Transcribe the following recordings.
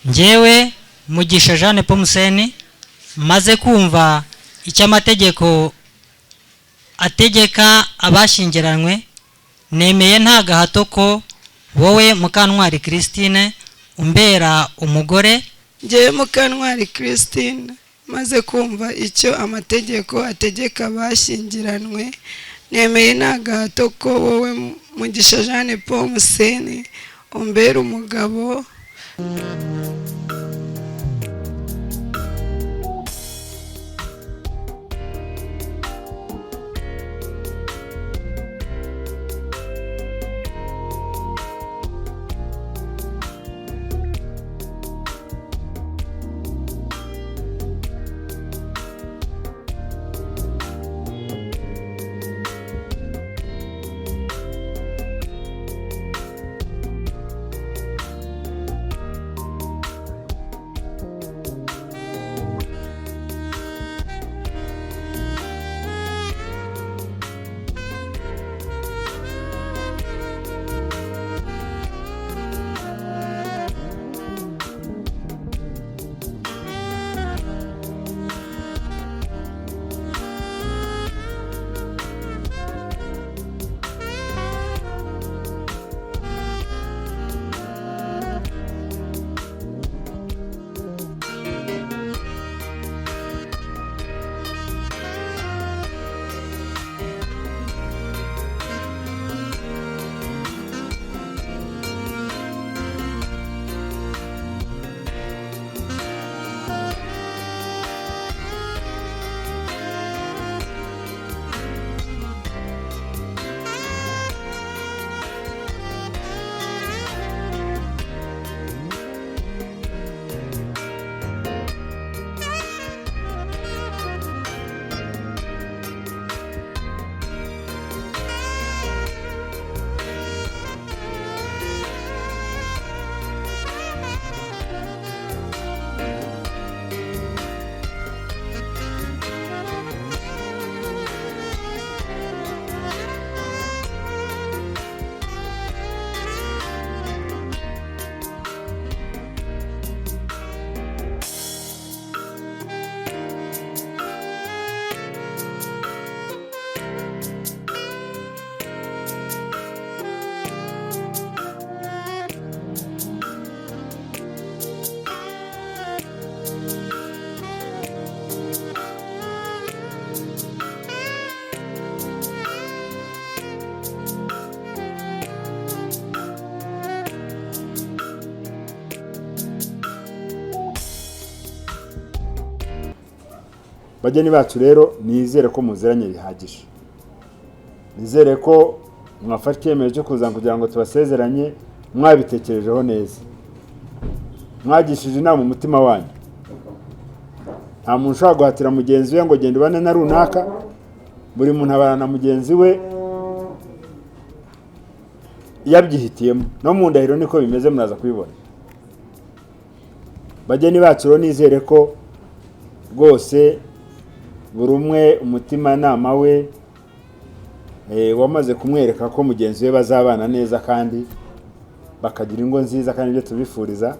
njyewe Mugisha Jeanne Pomuseni maze kumva icyo amategeko ategeka abashyingiranywe, nemeye nta gahato ko wowe Mukantwari Christine umbera umugore. Njyewe Mukantwari Christine maze kumva icyo amategeko ategeka abashyingiranywe, nemeye nta gahato ko wowe Mugisha Jeanne Pomuseni umbera umugabo. Bageni bacu rero nizere ko muzeranye bihagije, nizere ko mwafashe icyemezo cyo kuza kugira ngo tubasezeranye, mwabitekerejeho neza, mwagishije inama umutima wanyu. Nta muntu ushobora guhatira mugenzi we ngo genda ubane na runaka, buri muntu abana na mugenzi we yabyihitiyemo, no mu ndahiro niko bimeze, muraza kubibona. Bageni bacu rero nizere ko rwose buri umwe umutima nama we wamaze kumwereka ko mugenzi we bazabana neza kandi bakagira ingo nziza, kandi ibyo tubifuriza.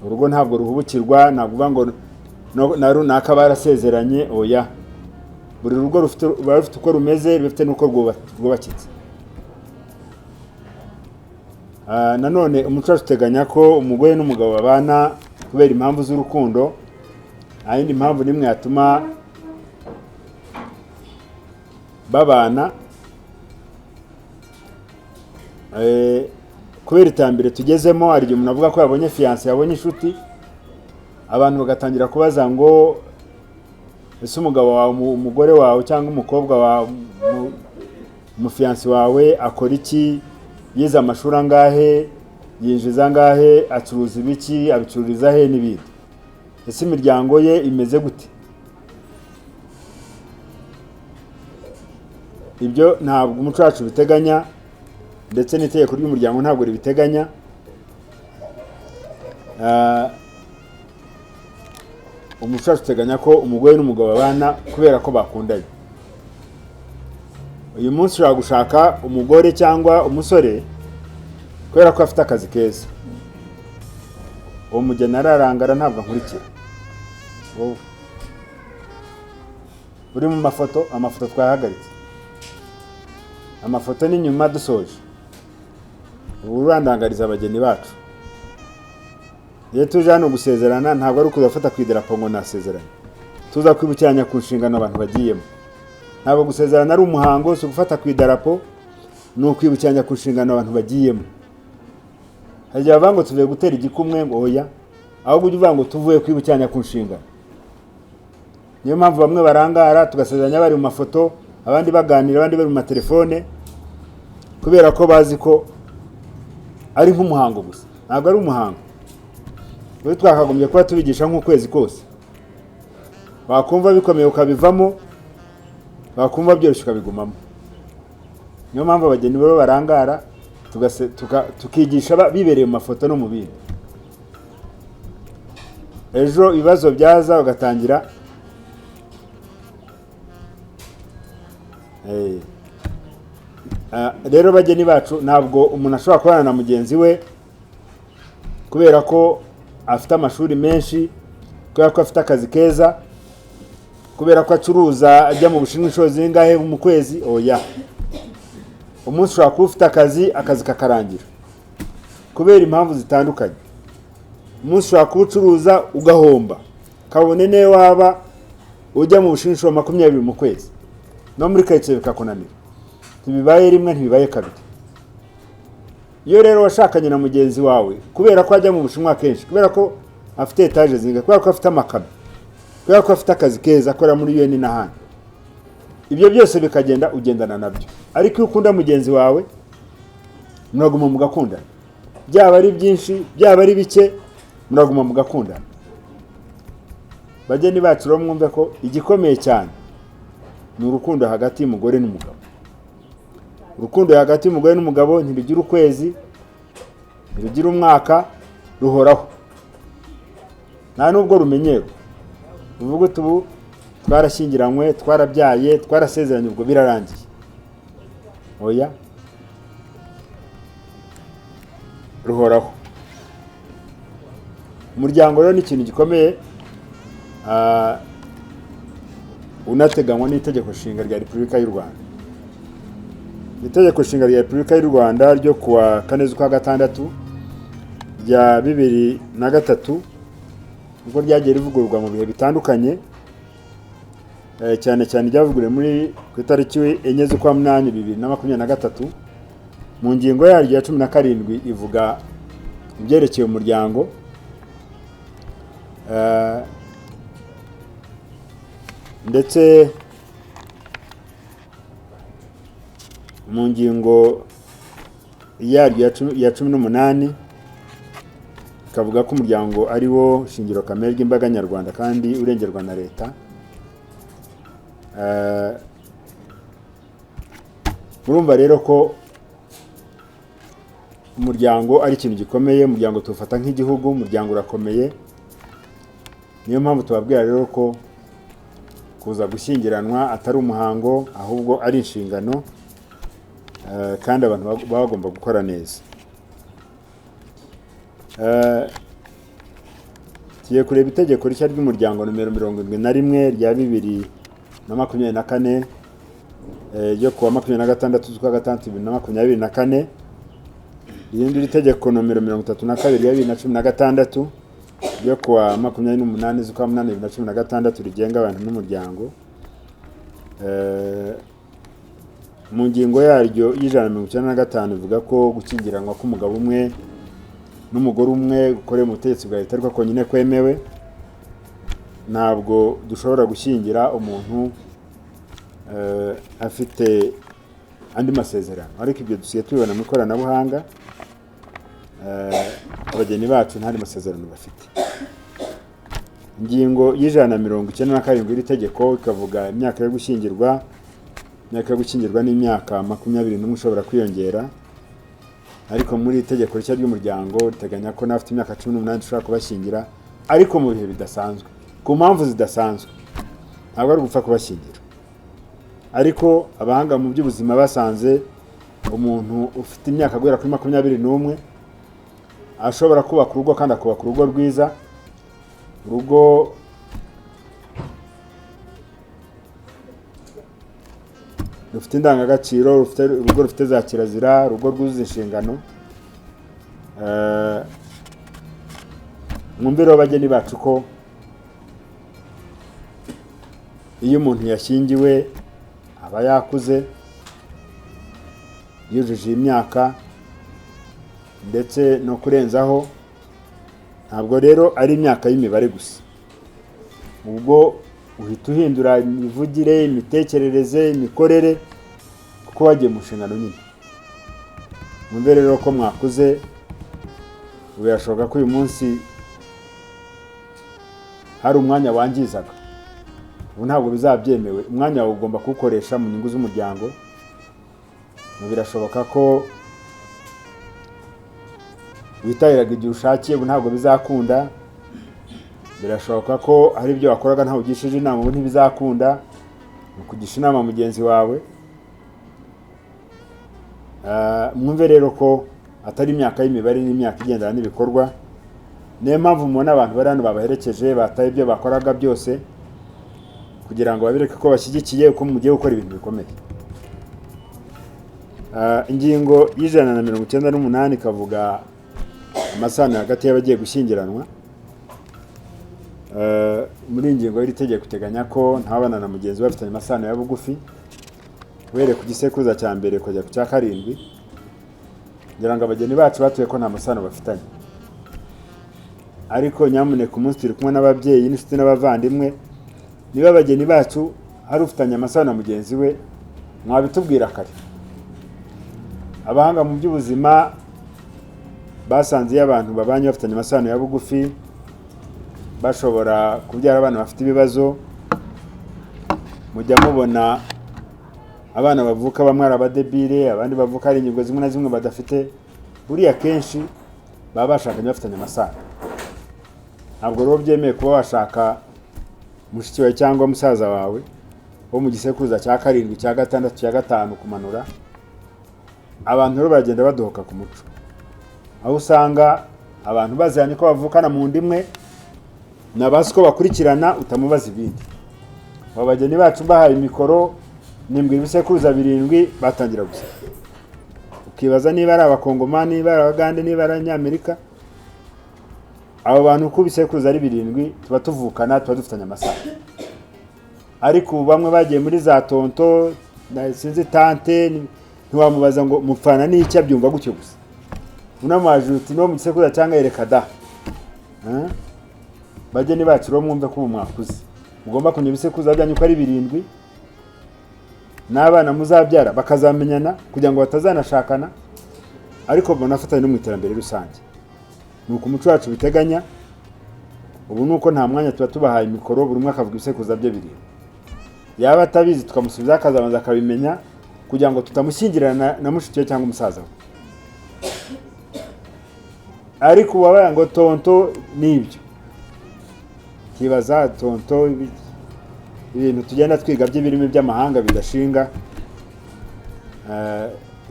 Urugo ntabwo ruhubukirwa, navuga ngo na runaka barasezeranye, oya, buri rugo rufite uko rumeze, rufite n'uko rwubakitse. Nanone umuco uteganya ko umugore n'umugabo babana kubera impamvu z'urukundo, nta yindi mpamvu nimwe yatuma babana. Kubera itambere tugezemo, hari igihe umuntu avuga ko yabonye fiancé, yabonye inshuti, abantu bagatangira kubaza ngo ese umugabo wawe, umugore wawe cyangwa umukobwa wawe, umufiancé wawe akora iki, yize amashuri angahe, yinjiza angahe, acuruza ibiki, abicururiza he n'ibindi, ese imiryango ye imeze gute? Ibyo ntabwo umuco wacu biteganya, ndetse n'itegeko ry'umuryango ntabwo ribiteganya. Umuco wacu uteganya ko umugore n'umugabo babana kubera ko bakundanye. Uyu munsi ushobora gushaka umugore cyangwa umusore kubera ko afite akazi keza, uwo mugeni ararangara ntabwo nkurikira. Wowe uri mu amafoto twahagaritse, amafoto ni nyuma dusoje. Ubu urandangariza abageni bacu. Iyo tuje hano gusezerana ntabwo ari ukuzafata ku idarapo ngo nasezerane, tuza kwibukiranya ku nshingano abantu bagiyemo. Ntabwo gusezerana ari umuhango, si gufata ku idarapo, ni ukwibukiranya ku nshingano abantu bagiyemo. Hagiye bavuga ngo tuvuye gutera igikumwe, ngo oya, ahubwo ujye uvuga ngo tuvuye kwibukiranya ku nshingano. Niyo mpamvu bamwe barangara tugasezeranya bari mu mafoto, abandi baganira, abandi bari mu matelefone, kubera ko bazi ko ari nk'umuhango gusa. Ntabwo ari umuhango. Ubu twakagombye kuba tubigisha nk'ukwezi kose. Wakumva bikomeye ukabivamo, wakumva byoroshye ukabigumamo. Niyo mpamvu abageni babo barangara tukigisha bibereye mu mafoto no mu bindi. Ejo ibibazo byaza ugatangira rero bageni bacu, ntabwo umuntu ashobora kubana na mugenzi we kubera ko afite amashuri menshi, kubera ko afite akazi keza, kubera ko acuruza ajya mu Bushinwa inshuro zingahe mu kwezi. Oya, umunsi ushobora kuba ufite akazi kakarangira kubera impamvu zitandukanye. Umunsi ushobora kuba ucuruza ugahomba, kabone ne waba ujya mu Bushinwa inshuro 20 mu kwezi, no muri karitsiye bikakunanira. Ntibibaye rimwe, ntibibaye kabiri. Iyo rero washakanye na mugenzi wawe kubera ko ajya mu Bushinwa kenshi, kubera ko afite etaje zinga, kubera ko afite amakamyo, kubera ko afite akazi keza akora muri UN n'ahandi, ibyo byose bikagenda ugendana nabyo. Ariko iyo ukunda mugenzi wawe muraguma mugakundana, byaba ari byinshi byaba ari bike, muraguma mugakundana. Bageni bacu rero mwumve ko igikomeye cyane ni urukundo hagati y'umugore n'umugabo. Urukundo hagati y'umugore n'umugabo ntirugira ukwezi, ntirugira umwaka, ruhoraho. Nta nubwo rumenyero uvuga uti ubu twarashyingiranywe, twarabyaye, twarasezeranye, ubwo birarangiye. Oya, ruhoraho. Umuryango rero ni ikintu gikomeye, unateganywa n'itegeko nshinga rya Repubulika y'u Rwanda. Itegeko nshinga rya Repubulika y'u Rwanda ryo kuwa 4 z'ukwa gatandatu rya 2003 ubwo ryagiye rivugururwa mu bihe bitandukanye, cyane cyane ryavuguriwe muri ku itariki 4 z'ukwa 8 2023. Mu ngingo yaryo ya 17 ivuga ibyerekeye umuryango, ndetse mu ngingo yaryo ya 18 ikavuga ko umuryango ari wo shingiro kamere ry'imbaga nyarwanda kandi urengerwa na leta. Murumva rero ko umuryango ari ikintu gikomeye, umuryango tufata nk'igihugu, umuryango urakomeye. Niyo mpamvu tubabwira rero ko kuza gushyingiranwa atari umuhango, ahubwo ari inshingano, kandi abantu bagomba gukora neza. Tugiye kureba itegeko rishya ry'umuryango nomero 71 rya 2024 ryo kuwa 26 z'ukwa gatandatu 2024, irindi itegeko nomero 32 rya 2016 ryo kuwa 28 z'ukwa 8 2016 rigenga abantu n'umuryango. Mu ngingo yaryo y'195 ivuga ko gukingiranwa k'umugabo umwe n'umugore umwe gukorera mu butegetsi bwa leta ariko konyine kwemewe. Ntabwo dushobora gushyingira umuntu afite andi masezerano, ariko ibyo dusiye tubibona mu ikoranabuhanga. Abageni bacu nta masezerano bafite. Ingingo y'197 iri tegeko ikavuga imyaka yo gushyingirwa. Imyaka yo gushyingirwa ni imyaka 21 ushobora kwiyongera, ariko muri itegeko rishya ry'umuryango riteganya ko n'afite imyaka 18 ushobora kubashyingira, ariko mu bihe bidasanzwe, ku mpamvu zidasanzwe. Ntabwo ari gupfa kubashyingira. Ariko abahanga mu by'ubuzima basanze umuntu ufite imyaka guhera kuri 21 ashobora kubaka urugo kandi akubaka urugo rwiza, urugo rufite indangagaciro, urugo rufite za kirazira, urugo rwuzuza inshingano. Mwumvire abageni bacu ko iyo umuntu yashyingiwe aba yakuze, yujuje imyaka ndetse no kurenzaho. Ntabwo rero ari imyaka y'imibare gusa, ubwo uhita uhindura imivugire, imitekerereze, imikorere, kuko wagiye mu nshingano nyine. Mwumvire rero ko mwakuze, birashoboka ko uyu munsi hari umwanya wangizaga, ubu ntabwo bizabyemewe. Umwanya wawe ugomba kuwukoresha mu nyungu z'umuryango. Birashoboka ko witahiraga igihe ushakiye, ubu ntabwo bizakunda. Birashoboka ko hari ibyo wakoraga ntawe ugishije inama, ubu ntibizakunda. Ni ukugisha inama mugenzi wawe. Mwumve rero ko atari imyaka y'imibare, n'imyaka igendana n'ibikorwa. Niyo mpamvu mubona abantu bari hano babaherekeje, bataye ibyo bakoraga byose kugira ngo babereke ko bashyigikiye uko mugiye gukora ibintu bikomeye. Ingingo y'198 ikavuga amasano hagati y'abagiye gushyingiranwa. Muri ingingo y'iri tegeko iteganya ko ntabana na mugenzi we bafitanye amasano ya bugufi, uhereye ku gisekuruza cya mbere kujya ku cya karindwi. Ngira ngo abageni bacu batuye ko nta masano bafitanye, ariko nyamuneka umunsi turi kumwe n'ababyeyi n'inshuti n'abavandimwe, niba abageni bacu hari ufitanye amasano na mugenzi we, mwabitubwira kare. Abahanga mu by'ubuzima basanze iyo abantu babanye bafitanye amasano ya bugufi bashobora kubyara abana bafite ibibazo. Mujya mubona abana bavuka bamwe ari abadebire, abandi bavuka ari ingingo zimwe na zimwe badafite. Buriya kenshi baba bashakanye bafitanye amasano. Ntabwo rero byemeye kuba washaka mushiki wawe cyangwa musaza wawe wo mu gisekuruza cya karindwi, cya gatandatu, cya gatanu kumanura. Abantu rero bagenda badohoka ku muco, aho usanga abantu baziranye ko bavukana mu ndimwe, nabazi ko bakurikirana utamubaza ibindi. Abageni bacu bahaye imikoro, nimbwira ibisekuruza 7 batangira gusa. Ukibaza niba ari abakongomani, niba ari abagande, niba ari abanyamerika. Abo bantu ku bisekuruza ari 7 tuba tuvukana, tuba dufitanye amasano. Ariko bamwe bagiye muri za tonto na sinzi tante, ntiwamubaza ngo mupfana n'icyo, abyumva gutyo gusa. Unamaje uti no mu gisekuruza cyangwa yereka da. Bageni bacu rero mwumve ko mwakuze, mugomba kunywa ibisekuruza byanyu ko ari 7, n'abana muzabyara bakazamenyana kugira ngo batazanashakana, ariko banafatanye no mu iterambere rusange. Nuko umuco wacu biteganya. Ubu nuko nta mwanya tuba tubahaye imikoro, buri umwe akavuga ibisekuruza bye 7. Yaba atabizi tukamusubiza akazabanza akabimenya kugira ngo tutamushyingirana na mushiki we cyangwa umusaza we. Ariko wabaye ngo tonto nibyo, kibaza tonto ibintu tugenda twiga by'ibirimi by'amahanga bidashinga,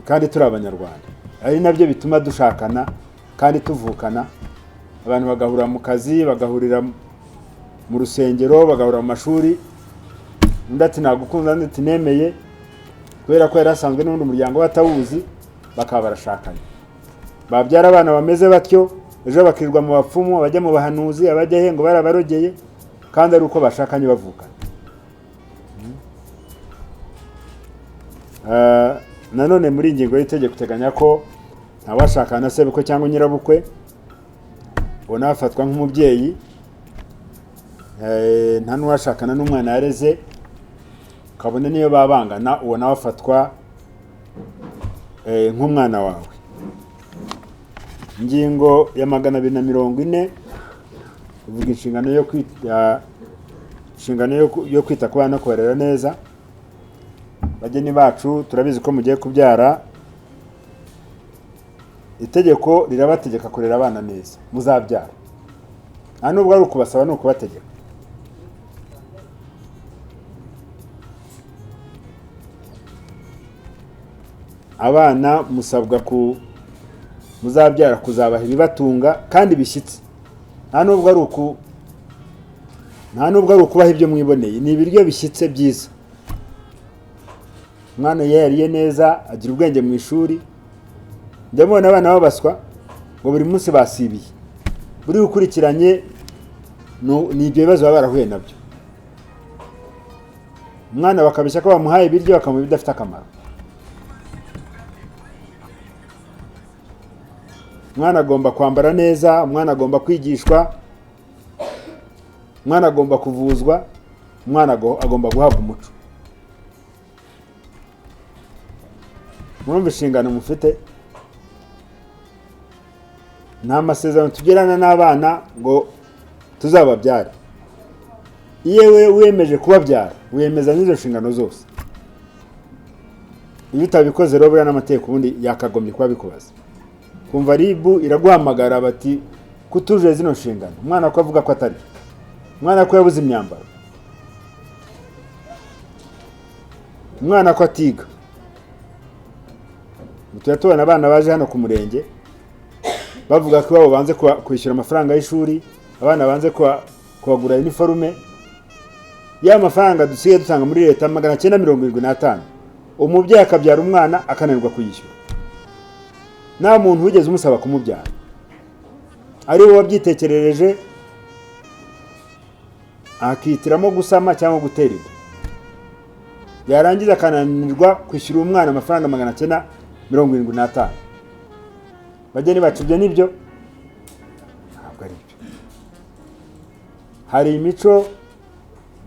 kandi turi abanyarwanda. Ari nabyo bituma dushakana kandi tuvukana. Abantu bagahurira mu kazi, bagahurira mu rusengero, bagahurira mu mashuri. Undi ati nagukunda, undi ati nemeye, kubera ko yarasanzwe n'undi muryango batawuzi, bakaba barashakanye. Babyara abana bameze batyo, ejo bakirirwa mu bapfumu, abajya mu bahanuzi, abajya he ngo barabarogeye, kandi ari uko bashakanye bavukana. Nanone muri ingingo y'itegeko iteganya ko ntawashakana sebukwe cyangwa nyirabukwe, ubona afatwa nk'umubyeyi. Nta n'uwashakana n'umwana yareze, kabone niyo babangana, ubona wafatwa nk'umwana wawe. Ingingo ya 240 ivuga inshingano yo kwita ku bana no kubarera neza. Bageni bacu turabizi ko mugiye kubyara, itegeko rirabategeka kurera abana neza muzabyara. Nta nubwo ari ukubasaba, ni ukubategeka. Abana musabwa muzabyara kuzabaha ibibatunga kandi bishyitse, nta nubwo ari ukubaha ibyo mwiboneye, ni ibiryo bishyitse byiza. Umwana iyo yariye neza agira ubwenge mu ishuri. Njya mbona abana babaswa ngo buri munsi basibiye, buri ukurikiranye ni ibyo bibazo baba barahuye nabyo. Umwana bakabeshya ko bamuhaye ibiryo bakamuha ibidafite akamaro. Umwana agomba kwambara neza, umwana agomba kwigishwa, umwana agomba kuvuzwa, umwana agomba guhabwa umuco. Murumva inshingano mufite. Nta masezerano tugirana n'abana ngo tuzababyare. Iyo wiyemeje kubabyara wiyemeza n'izo nshingano zose. Iyo utabikoze rero buriya n'amategeko ubundi yakagombye kuba bikubaza. Kumva ribu iraguhamagara bati kutuje zino nshingano. Umwana ko avuga ko atari, umwana ko yabuze imyambaro, umwana ko atiga. Tubona abana baje hano ku murenge bavuga ko babo banze kwishyura amafaranga y'ishuri, abana banze kubagura uniforme. Ya mafaranga dusigaye dutanga muri leta 975, umubyeyi akabyara umwana akananirwa kuyishyura. Nta muntu wigeze umusaba kumubyara, ari wowe wabyitekerereje akitiramo gusama cyangwa gutera inda, yarangiza akananirwa kwishyura umwana amafaranga 975. Bageni bacu ibyo nibyo ntabwo ari byo. Hari imico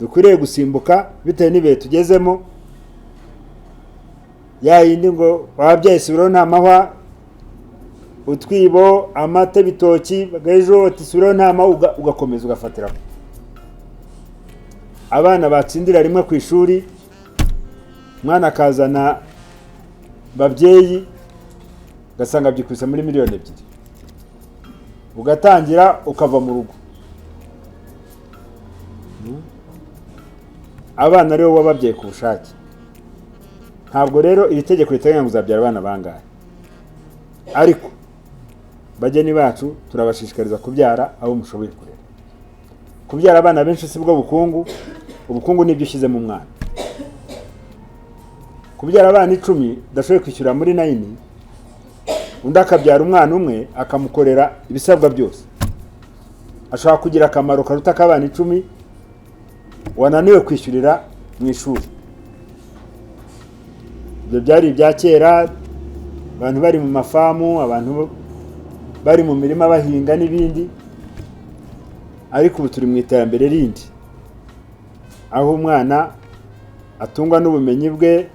dukwiriye gusimbuka bitewe n'ibihe tugezemo. Ya yindi ngo wabyaye subiraho nta mahwa, utwibo, amata, bitoki, bagajeho ati subiraho nta mahwa, ugakomeza ugafatiraho. Abana batsindira rimwe ku ishuri, umwana akazana babyeyi gasanga byikubise muri 2 miliyoni. Ugatangira ukava mu rugo. Abana rero wababyaye ku bushake. Ntabwo rero iri tegeko riteganya ngo uzabyara abana bangahe. Ariko bageni bacu turabashishikariza kubyara abo mushoboye kurera. Kubyara abana benshi si bwo bukungu, ubukungu nibyo ushyize mu mwana. Kubyara abana 10 dashoboye kwishyura muri 9, undi akabyara umwana umwe akamukorera ibisabwa byose, ashaka kugira akamaro karuta k'abana 10 wananiwe kwishyurira mu ishuri. Ibyo byari ibya kera, abantu bari mu mafamu, abantu bari mu mirima bahinga n'ibindi. Ariko ubu turi mu iterambere rindi, aho umwana atungwa n'ubumenyi bwe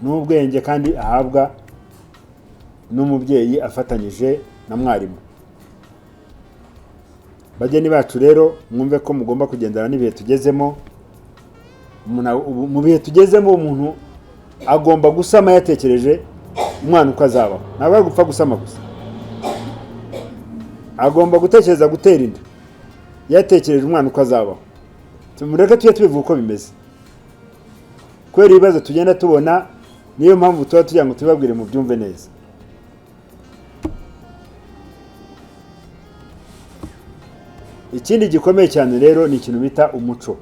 n'ubwenge kandi ahabwa n'umubyeyi afatanyije na mwarimu. Bageni bacu rero mwumve ko mugomba kugendana n'ibihe tugezemo. Mu bihe tugezemo umuntu agomba gusama yatekereje umwana uko azabaho, ntabwo gupfa gusama gusa. Agomba gutekereza gutera inda yatekereje umwana uko azabaho. Tumureke tujye tubivuga uko bimeze, kubera ibibazo tugenda tubona. Niyo mpamvu tuba tugira ngo tubabwire mu byumve neza. Ikindi gikomeye cyane rero ni ikintu bita umuco.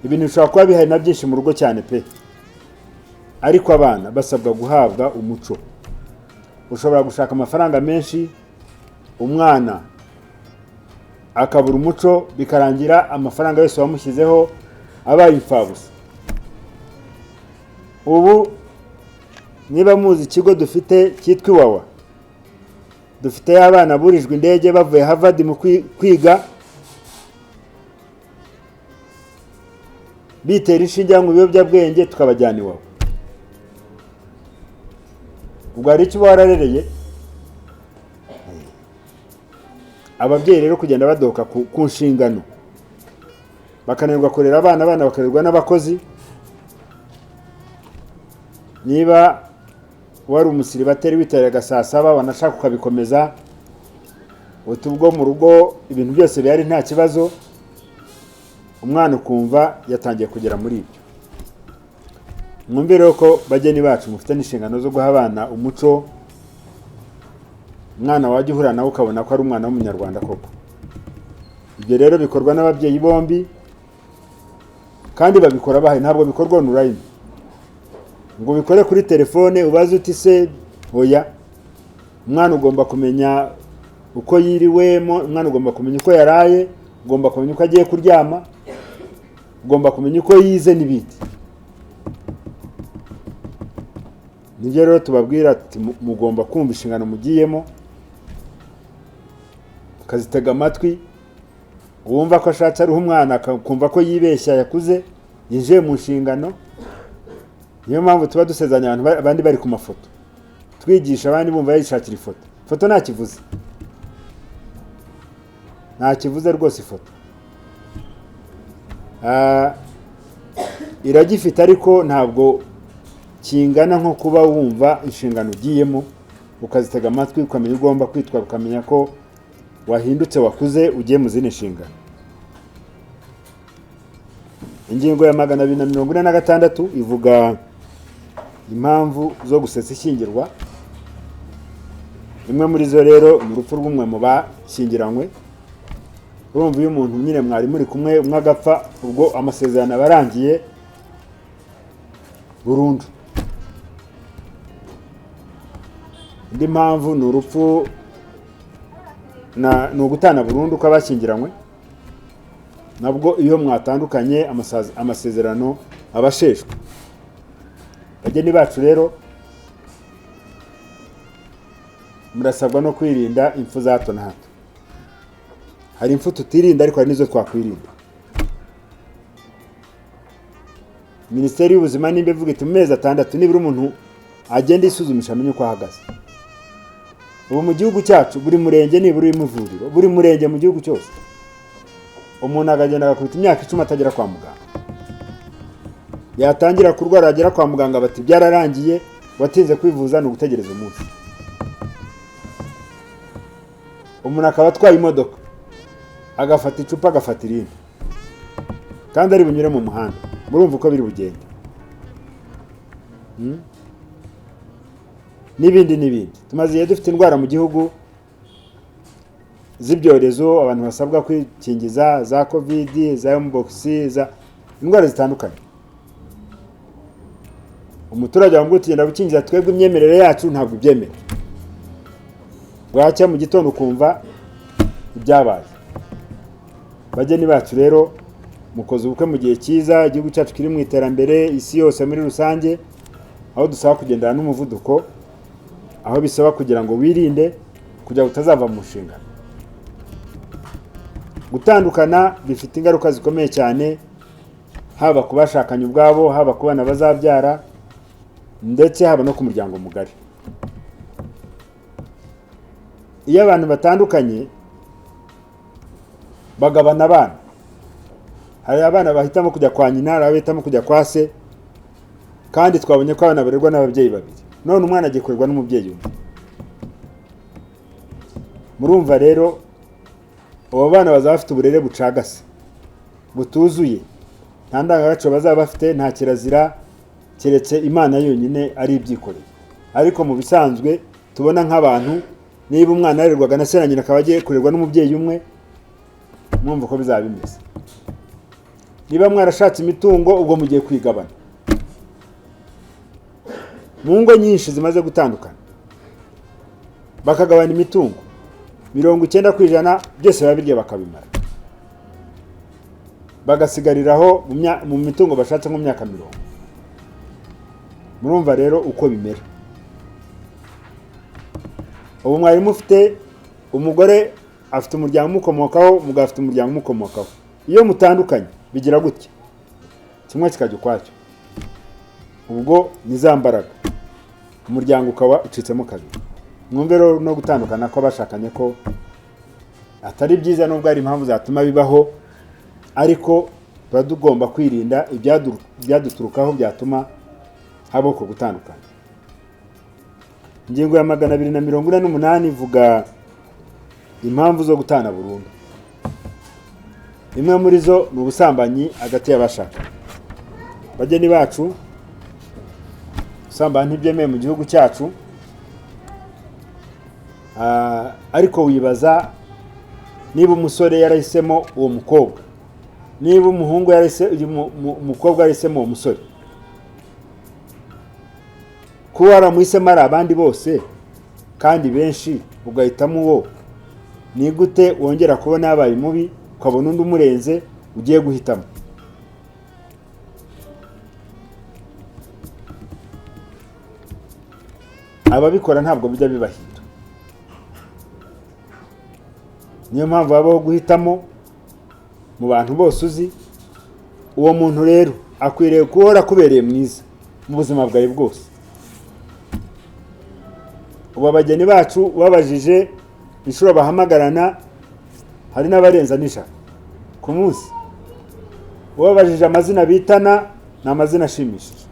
Ibintu bishobora kuba bihari na byinshi mu rugo cyane pe, ariko abana basabwa guhabwa umuco. Ushobora gushaka amafaranga menshi, umwana akabura umuco, bikarangira amafaranga yose wamushyizeho abaye imfabusa. Ubu niba muzi ikigo dufite cyitwa Iwawa, dufite abana burijwe indege bavuye Harvard mu kwiga, bitera inshinge mu biyobyabwenge tukabajyana Iwawa. Ubwo hari icyo wararereye. Ababyeyi rero kugenda badoka ku nshingano, bakananirwa kurera abana bakarerwa n'abakozi. Niba wari umusiribateri witeraga saa 7 wanashaka ukabikomeza, utubwo mu rugo ibintu byose bihari nta kibazo, umwana ukumva yatangiye kugera muri ibyo. Mwumve rero ko bageni bacu mufite n'inshingano zo guha abana umuco umwana wajya uhura nawe ukabona ko ari umwana w'umunyarwanda koko. Ibyo rero bikorwa n'ababyeyi bombi kandi babikora bahaye, ntabwo bikorwa online ngo bikore kuri telefone ubaze uti se oya. Umwana ugomba kumenya uko yiriwemo, umwana ugomba kumenya uko yaraye, ugomba kumenya uko agiye kuryama, ugomba kumenya uko yize n'ibindi. Nibyo rero tubabwira ati mugomba kumva inshingano mugiyemo, ukazitega amatwi, wumva ko ashatse ari umwana akumva ko yibeshya yakuze yinjiye mu nshingano. Niyo mpamvu tuba dusezanya abantu abandi bari ku mafoto, twigisha abandi bumva yishakira ifoto. Ifoto nta kivuze, nta kivuze rwose ifoto. Iragifite ariko ntabwo kingana nko kuba wumva inshingano ugiyemo, ukazitega amatwi, ukamenya ugomba kwitwara, ukamenya ko wahindutse wakuze ugiye mu zindi nshingano. Ingingo ya 246 ivuga impamvu zo gusesa ishyingirwa. Imwe muri zo rero ni urupfu rw'umwe mu bashyingiranywe. Urumva iyo umuntu nyine mwari muri kumwe umwe agapfa, ubwo amasezerano abarangiye burundu. Indi mpamvu ni urupfu ni ugutana burundu kw'abashyingiranywe. Nabwo iyo mwatandukanye amasezerano abasheshwe. Bageni bacu rero murasabwa no kwirinda impfu za hato na hato. Hari impfu tutirinda ariko hari nizo twakwirinda. Minisiteri y'Ubuzima nimba ivuga iti mu mezi 6 nibura umuntu agenda isuzumisha amenye uko ahagaze. Ubu mu gihugu cyacu buri murenge nibura imuvuriro, buri murenge mu gihugu cyose umuntu agagenda agakubita imyaka 10 atagera kwa muganga. Yatangira kurwara agera kwa muganga bati byararangiye, watinze kwivuza no gutegereza umunsi. Umuntu akaba atwaye imodoka agafata icupa agafata irindi kandi ari bunyure mu muhanda, murumva uko biri bugende. N'ibindi tumaze dufite indwara mu gihugu z'ibyorezo, abantu basabwa kwikingiza za covid, za mpox, za indwara zitandukanye. Umuturage wambuye tugenda gukingiza, twebwe imyemerere yacu ntabwo ibyemera. Bwacya mu gitondo ukumva ibyabaye. Bageni bacu rero mukoze ubukwe mu gihe cyiza, igihugu cyacu kiri mu iterambere, isi yose muri rusange, aho dusaba kugendana n'umuvuduko, aho bisaba kugira ngo wirinde kujya utazava mu nshingano. Gutandukana bifite ingaruka zikomeye cyane, haba ku bashakanye ubwabo, haba ku bana bazabyara, ndetse haba no ku muryango mugari. Iyo abantu batandukanye bagabana abana, hari abana bahitamo kujya kwa nyina, hari abahitamo kujya kwa se, kandi twabonye ko abana barerwa n'ababyeyi babiri, none umwana agikorerwa n'umubyeyi umwe. Murumva rero abo bana bazaba bafite uburere bucagase, butuzuye, nta ndangagaciro bazaba bafite, nta kirazira, keretse Imana yonyine ari ibyikoreye. Ariko mu bisanzwe tubona nk'abantu, niba umwana yarerwaga na se na nyina akaba agiye kurerwa n'umubyeyi umwe, mwumva ko bizaba bimeze. Niba mwarashatse imitungo, ubwo mugiye kwigabana. Mu ngo nyinshi zimaze gutandukana bakagabana imitungo 90% byose babirya bakabimara, bagasigariraho mu mitungo bashatse mu myaka 10. Murumva rero uko bimera. Ubu mwari mufite umugore afite umuryango umukomokaho, umugabo afite umuryango umukomokaho. Iyo mutandukanye bigira gutya, kimwe kikajya ukwacyo, ubwo nizambaraga umuryango ukaba ucitsemo kabiri. Mwumve rero no gutandukana ko bashakanye ko atari byiza, nubwo ari impamvu zatuma bibaho, ariko tugomba kwirinda ibyaduturukaho byatuma habaho ko gutandukana. Ingingo ya 248 ivuga impamvu zo gutana burundu. Imwe muri zo ni ubusambanyi hagati y'abashakanye. Bageni bacu, usambana ntibyemewe mu gihugu cyacu, ariko wibaza niba umusore yarahisemo uwo mukobwa, niba umuhungu umukobwa yarahisemo uwo musore, kuba waramuhisemo ari abandi bose kandi benshi ugahitamo uwo, ni gute wongera kubona yabaye mubi ukabona undi umurenze ugiye guhitamo? Ababikora ntabwo bijya bibahira. Niyo mpamvu habaho guhitamo mu bantu bose uzi. Uwo muntu rero akwiriye guhora kubereye mwiza mu buzima bwawe bwose. Ubu abageni bacu babajije inshuro bahamagarana, hari n'abarenza n'ijana ku munsi. Babajije amazina bitana, ni amazina ashimishije.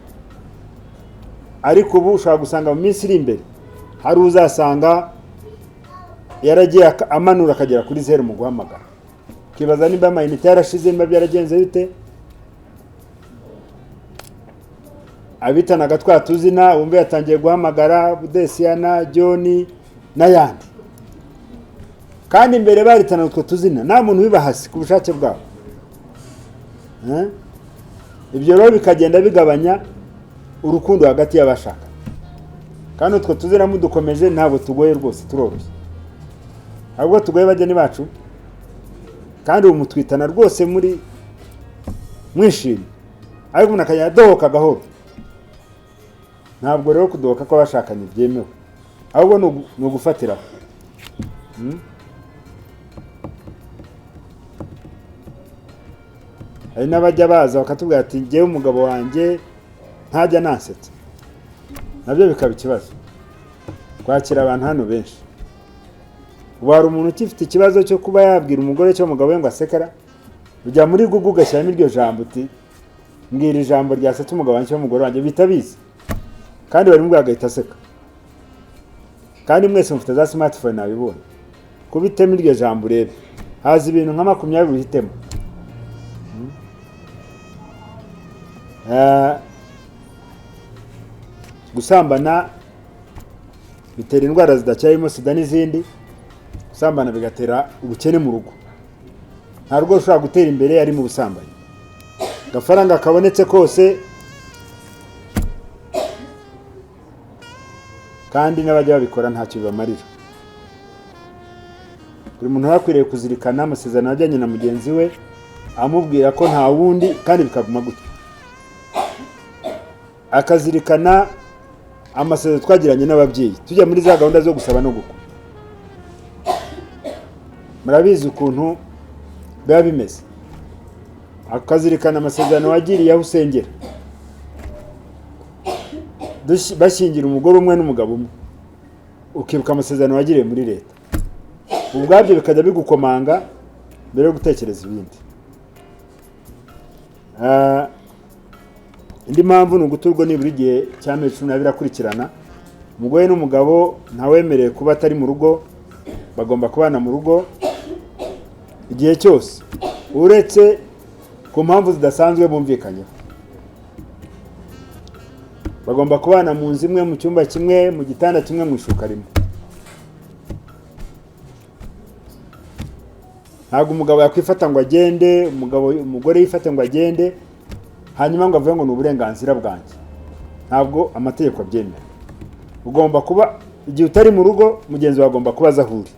Ariko ubu ushobora gusanga mu minsi iri imbere hari uzasanga yaragiye amanura akagera kuri 0 mu guhamagara. Kibaza nimba amayinite yarashize, nimba byaragenze bite? Abitanaga twatuzina wumve yatangiye guhamagara Budesiana, John n'ayandi. Kandi imbere baritana utwo tuzina nta muntu wibahasi ku bushake bwabo. Ibyo rero bikagenda bigabanya urukundo hagati y'abashaka. Kandi utwo tuzina mudukomeje ntabwo tugoye rwose, turoroshye. Ahubwo tugoye bageni bacu, kandi umutwitana rwose muri mwishimye, ariko umuntu akajya adohoka gahoro. Ntabwo rero kudohoka ko bashakanye byemewe, ahubwo ni ugufatiraho. Hari n'abajya baza bakatubwira ati njyewe umugabo wanjye ntajya nansetsa. Nabyo bikaba ikibazo. Kwakira abantu hano benshi. Ubu hari umuntu ukifite ikibazo cyo kuba yabwira umugore cyo umugabo we ngo asekera, ujya muri Google ugashyiramo iryo jambo uti mbwira ijambo ryasetsa umugabo wanjye cyo umugore wanjye, bitabizi. Kandi bari mubwira agahita aseka. Kandi mwese mufite za smartphone nabibona. Kubitemo iryo jambo urebe, haza ibintu nka 20 uhitemo. Gusambana bitera indwara zidacyarimo sida n'izindi. Gusambana bigatera ubukene mu rugo. Nta rugo rushobora gutera imbere ari mu busambanyi. Gafaranga kabonetse kose, kandi n'abajya babikora ntacyo bibamarira. Buri muntu yakwiriye kuzirikana amasezerano ajyanye na mugenzi we, amubwira ko nta wundi, kandi bikaguma gutyo. Akazirikana amasezerano twagiranye n'ababyeyi tujya muri za gahunda zo gusaba no gukwa. Murabizi ukuntu biba bimeze. Akazirikana amasezerano wagiriye aho usengera, bashyingira umugore umwe n'umugabo umwe, ukibuka amasezerano wagiriye muri leta. Ubwabyo bikajya bigukomanga mbere yo gutekereza ibindi. Indi mpamvu ni uguturwa nibura igihe cy'amezi 12 akurikirana. Umugore n'umugabo ntawemereye kuba atari mu rugo, bagomba kubana mu rugo igihe cyose, uretse ku mpamvu zidasanzwe bumvikanyeho. Bagomba kubana mu nzu imwe, mu cyumba kimwe, mu gitanda kimwe, mu ishuka rimwe. Ntabwo umugabo yakwifata ngo agende, umugore yifata ngo agende, hanyuma ngo avuge ngo ni uburenganzira bwanjye. Ntabwo amategeko abyemera. Ugomba kuba igihe utari mu rugo, mugenzi wawe agomba kuba azahuri.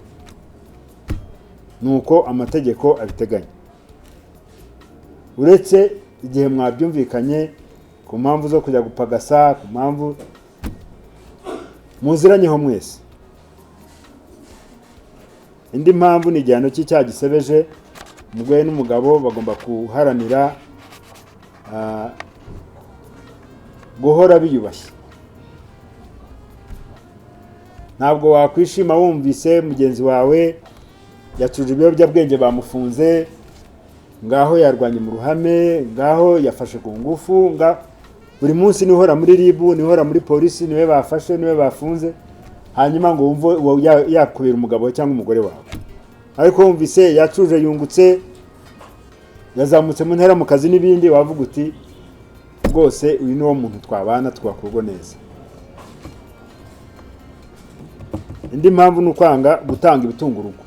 Nuko amategeko abiteganya. Uretse igihe mwabyumvikanye ku mpamvu zo kujya gupagasa, ku mpamvu muziranyeho mwese. Indi mpamvu ni igihano cy'icyaha gisebeje. Umugore n'umugabo bagomba kuharanira guhora biyubashye. Ntabwo wakwishima wumvise mugenzi wawe yacuje ibiyobyabwenge bamufunze, ngaho yarwanye mu ruhame, ngaho yafashe ku ngufu, buri munsi nihora muri ribu, nihora muri polisi, niwe bafashe, niwe bafunze, hanyuma ngo wumve yakubira umugabo cyangwa umugore wawe. Ariko wumvise yacuje yungutse, yazamutse mu ntera mu kazi n'ibindi, wavuga uti rwose uyu ni wo muntu twabana twakurwa neza. indi mpamvu ni ukwanga gutanga ibitunga urugo.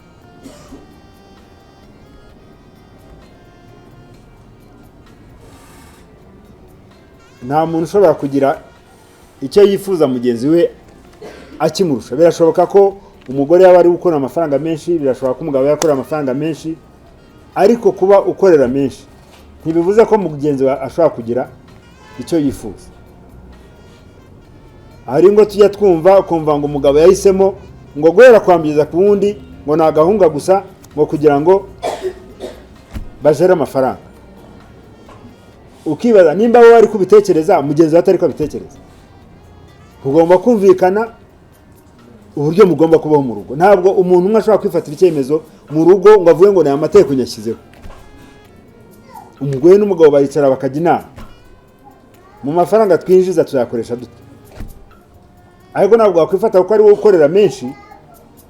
Nta muntu ushobora kugira icyo yifuza mugenzi we akimurusha. Birashoboka ko umugore yaba ari gukora amafaranga menshi, birashoboka ko umugabo yakora amafaranga menshi, ariko kuba ukorera menshi ntibivuze ko mugenzi we ashobora kugira icyo yifuza. Hari ngo tujya twumva ukumva ngo umugabo yahisemo ngo guhera kwambiriza ku wundi ngo ni agahunga gusa ngo kugira ngo bajere amafaranga. Ukibaza nimba wowe ari kubitekereza mugenzi we atari ko abitekereza. Ugomba kumvikana uburyo mugomba kubaho mu rugo. Ntabwo umuntu umwe ashobora kwifatira icyemezo mu rugo ngo avuge ngo ni amategeko nyashyizeho. Umugore n'umugabo baricara bakajya inama, mu mafaranga twinjiza tuyakoresha dute. Ariko ntabwo wakwifata ko ari wowe ukorera menshi,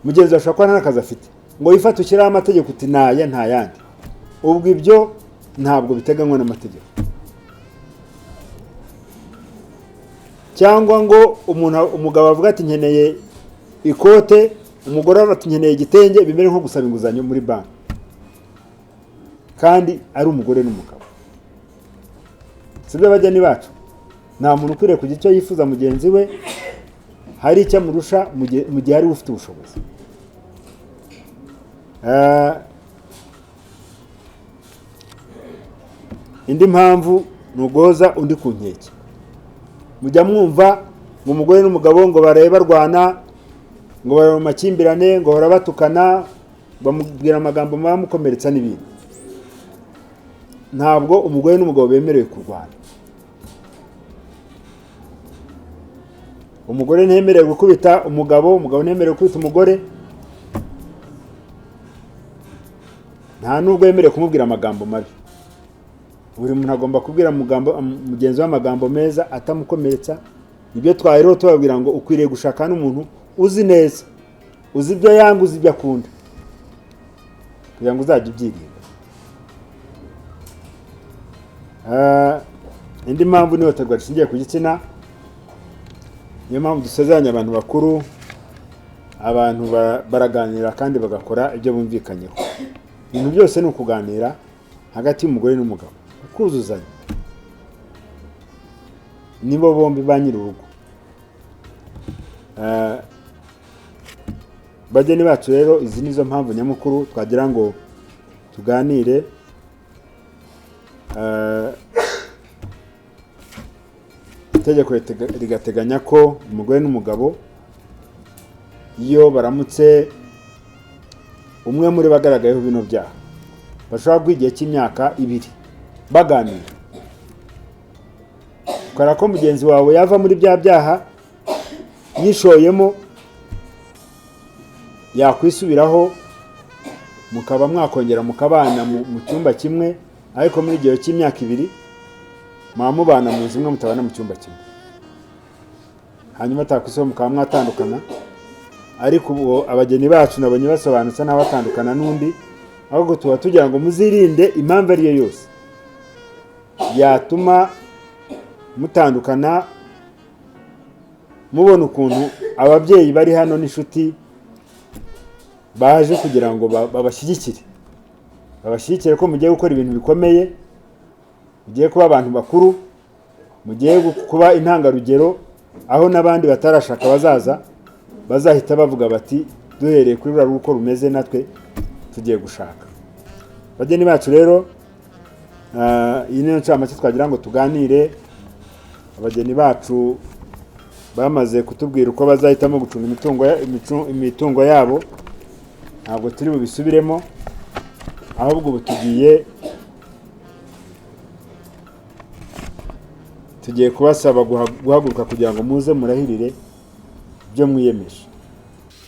mugenzi ashobora kuba nta n'akazi afite ngo wifate ushyiraho amategeko uti naya nta yandi. Ubwo ibyo ntabwo biteganywa n'amategeko. Cyangwa ngo umugabo avuga ati nkeneye ikote, umugore ati nkeneye igitenge, bimere nko gusaba inguzanyo muri banki kandi ari umugore n'umugabo. Sibyo bajyani bacu. Nta muntu ukwiriye kugira icyo yifuza mugenzi we hari icyo amurusha mu gihe ari ufite ubushobozi. Indi mpamvu ni uguhoza undi ku nkeke. Mujya mwumva ngo umugore n'umugabo ngo baraye barwana, ngo bari mu makimbirane, ngo bahora batukana, bamubwira amagambo bamukomeretsa n'ibindi. Ntabwo umugore n'umugabo bemerewe kurwana. Umugore ntemerewe gukubita umugabo, umugabo ntemerewe gukubita umugore. Nta nubwo yemerewe kumubwira amagambo mabi. Buri muntu agomba kubwira mugenzi we amagambo meza atamukomeretsa. Ibyo twahero tubabwira ngo ukwiriye gushaka n'umuntu uzi neza, uzi ibyo yanga, uzi ibyo akunda, kugira ngo uzajye ubyirinda. Indi mpamvu ni ihohoterwa rishingiye ku gitsina. Niyo mpamvu dusezeranya abantu bakuru, abantu baraganira kandi bagakora ibyo bumvikanyeho. Ibintu byose ni ukuganira hagati y'umugore n'umugabo, ukuzuzanya. Nibo bombi ba nyir'urugo. Bageni bacu rero, izi nizo mpamvu nyamukuru twagira ngo tuganire. Itegeko rigateganya ko umugore n'umugabo iyo baramutse umwe muri bagaragayeho bino byaha bashobora guha igihe cy'imyaka 2 baganira. Ukora ko mugenzi wawe yava muri bya byaha yishoyemo, yakwisubiraho, mukaba mwakongera mukabana mu cyumba kimwe, ariko muri igihe cy'imyaka 2 mubana mu nzu imwe mutabana mu cyumba kimwe. Hanyuma takwiso mukaba mwatandukana. Ariko ubu abageni bacu nabonye basobanutse n'abatandukana n'undi, ahubwo tuba tugira ngo muzirinde impamvu ari yo yose yatuma mutandukana. Mubona ukuntu ababyeyi bari hano n'inshuti baje kugira ngo babashyigikire ko mugiye gukora ibintu bikomeye, mugiye kuba abantu bakuru, mugiye kuba intangarugero, aho n'abandi batarashaka bazahita bavuga bati duhereye kuri rura ruko rumeze natwe tugiye gushaka. Bageni bacu rero, iyi niyo ncamake twagira ngo tuganire. Abageni bacu bamaze kutubwira uko bazahitamo gucunga imitungo yabo, ntabwo turi bubisubiremo, ahubwo ubu tugiye kubasaba guhaguruka kugira ngo muze murahirire ibyo mwiyemeje.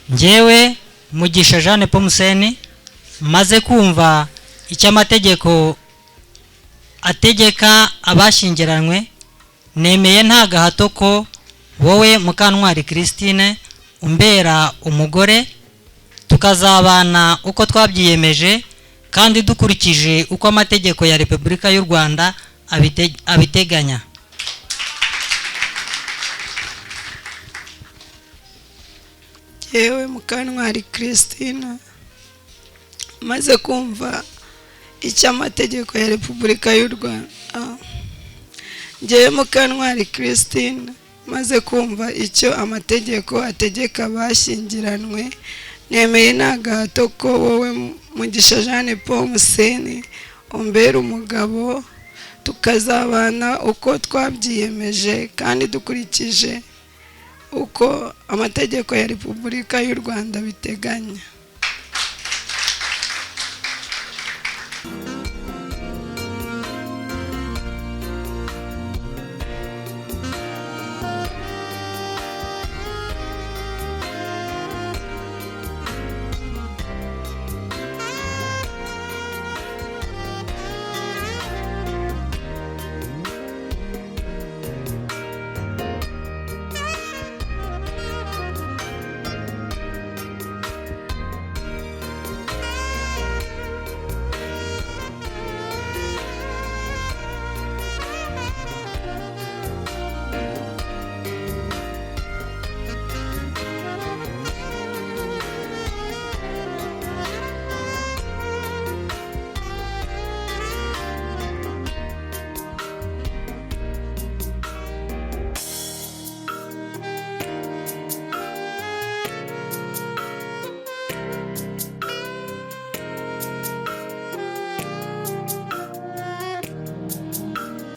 Njyewe Mugisha Jeanne Paul Museni maze kumva icyo amategeko ategeka abashyingiranywe, nemeye nta gahato ko wowe Mukantwari Christine umbera umugore, tukazabana uko twabyiyemeje kandi dukurikije uko amategeko ya Repubulika y'u Rwanda abiteganya. yewe Mukantwari Christine maze kumva icyo amategeko ya Repubulika y'u Rwanda ngewe Mukantwari Christine maze kumva icyo amategeko ategeka abashyingiranywe nemeye nta gahato ko wowe Mugisha Jeanne Paul Museni umbera umugabo tukazabana uko twabyiyemeje kandi dukurikije uko amategeko ya Repubulika y'u Rwanda biteganya.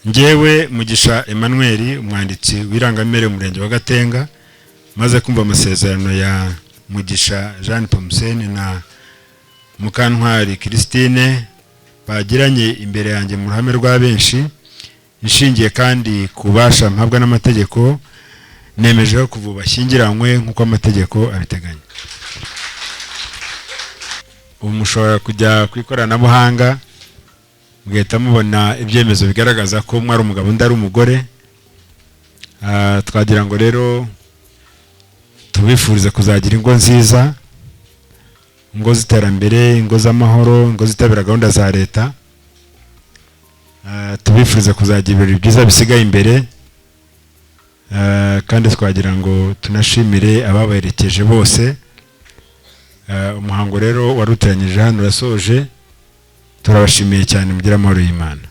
Njyewe Mugisha Emmanuel umwanditsi w'Irangamimerere Umurenge wa Gatenga maze kumva amasezerano ya Mugisha Jeanne Paul Museni na Mukantwari Christine bagiranye imbere yanjye mu ruhame rwa benshi inshingiye kandi kubasha mpabwa n'amategeko nemeje ko bashyingiranywe nk'uko amategeko abiteganya. Umushobora kujya ku ikoranabuhanga mugahita mubona ibyemezo bigaragaza ko mwari umugabo undi ari umugore. Twagira ngo rero tubifurize kuzagira ingo nziza, ingo z'iterambere, ingo z'amahoro, ingo zitabira gahunda za leta. Tubifurize kuzagira ibirori byiza bisigaye imbere, kandi twagira ngo tunashimire ababaherekeje bose. Umuhango rero waruteranyije hano urasoje, turabashimiye cyane mugira amahoro y'Imana.